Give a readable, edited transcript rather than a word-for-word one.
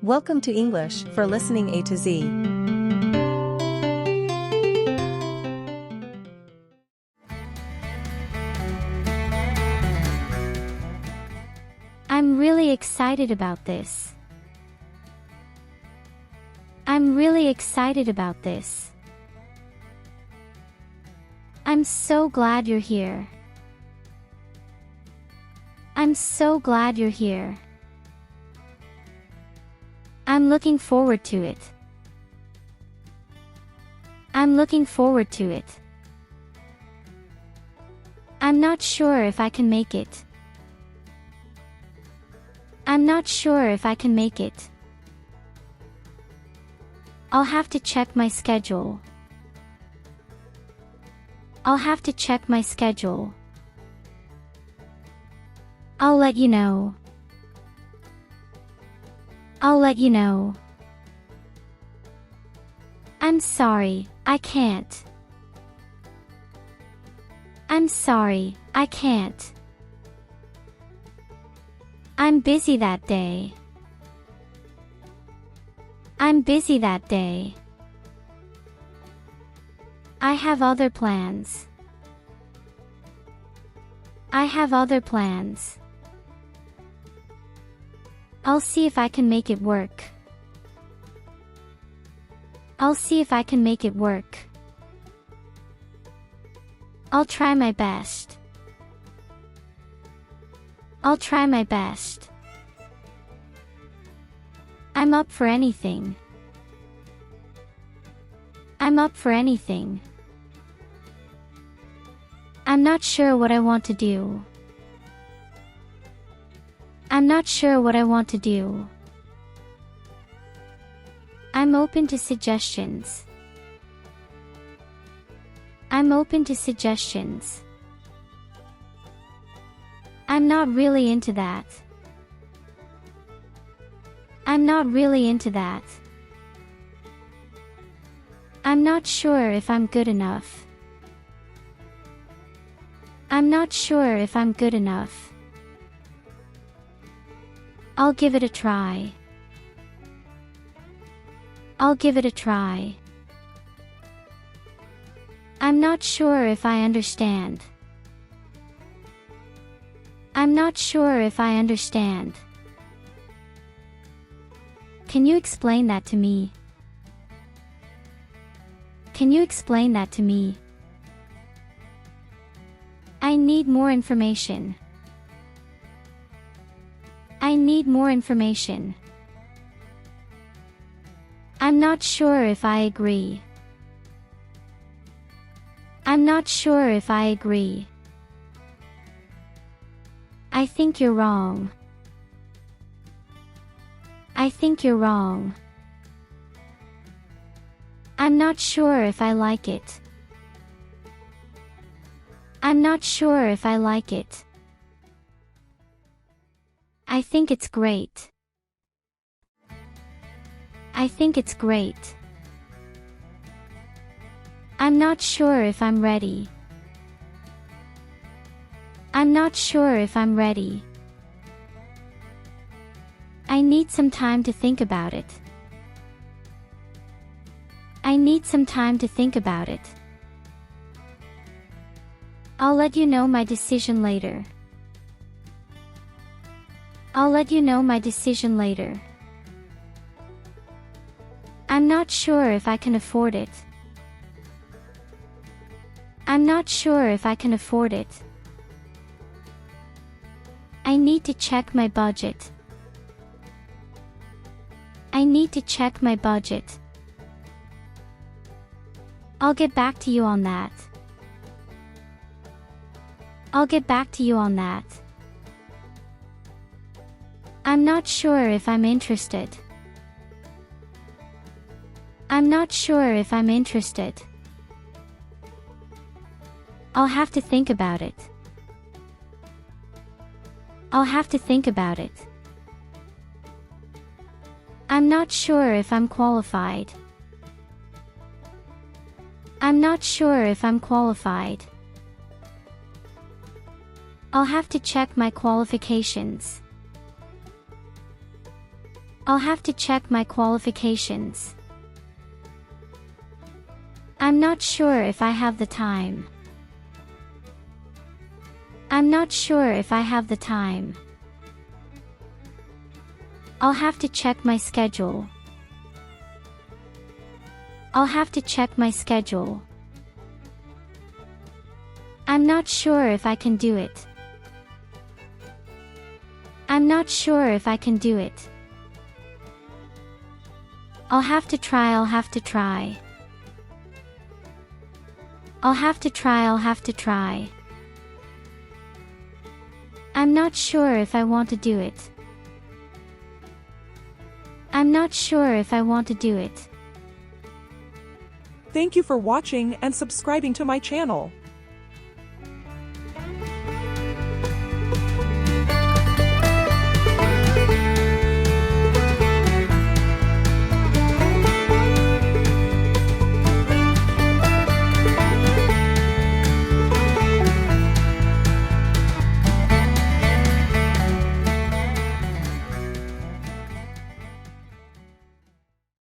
Welcome to English for Listening A to Z. I'm really excited about this. I'm really excited about this. I'm so glad you're here. I'm so glad you're here. I'm looking forward to it. I'm looking forward to it. I'm not sure if I can make it. I'm not sure if I can make it. I'll have to check my schedule. I'll have to check my schedule. I'll let you know. I'll let you know. I'm sorry, I can't. I'm sorry, I can't. I'm busy that day. I'm busy that day. I have other plans. I have other plans. I'll see if I can make it work. I'll see if I can make it work. I'll try my best. I'll try my best. I'm up for anything. I'm up for anything. I'm not sure what I want to do. I'm not sure what I want to do. I'm open to suggestions. I'm open to suggestions. I'm not really into that. I'm not really into that. I'm not sure if I'm good enough. I'm not sure if I'm good enough. I'll give it a try. I'll give it a try. I'm not sure if I understand. I'm not sure if I understand. Can you explain that to me? Can you explain that to me? I need more information. I need more information. I'm not sure if I agree. I'm not sure if I agree. I think you're wrong. I think you're wrong. I'm not sure if I like it. I'm not sure if I like it. I think it's great. I think it's great. I'm not sure if I'm ready. I'm not sure if I'm ready. I need some time to think about it. I need some time to think about it. I'll let you know my decision later. I'll let you know my decision later. I'm not sure if I can afford it. I'm not sure if I can afford it. I need to check my budget. I need to check my budget. I'll get back to you on that. I'll get back to you on that. I'm not sure if I'm interested. I'm not sure if I'm interested. I'll have to think about it. I'll have to think about it. I'm not sure if I'm qualified. I'm not sure if I'm qualified. I'll have to check my qualifications. I'll have to check my qualifications. I'm not sure if I have the time. I'm not sure if I have the time. I'll have to check my schedule. I'll have to check my schedule. I'm not sure if I can do it. I'm not sure if I can do it. I'll have to try. I'll have to try. I'll have to try. I'll have to try. I'm not sure if I want to do it. I'm not sure if I want to do it. Thank you for watching and subscribing to my channel.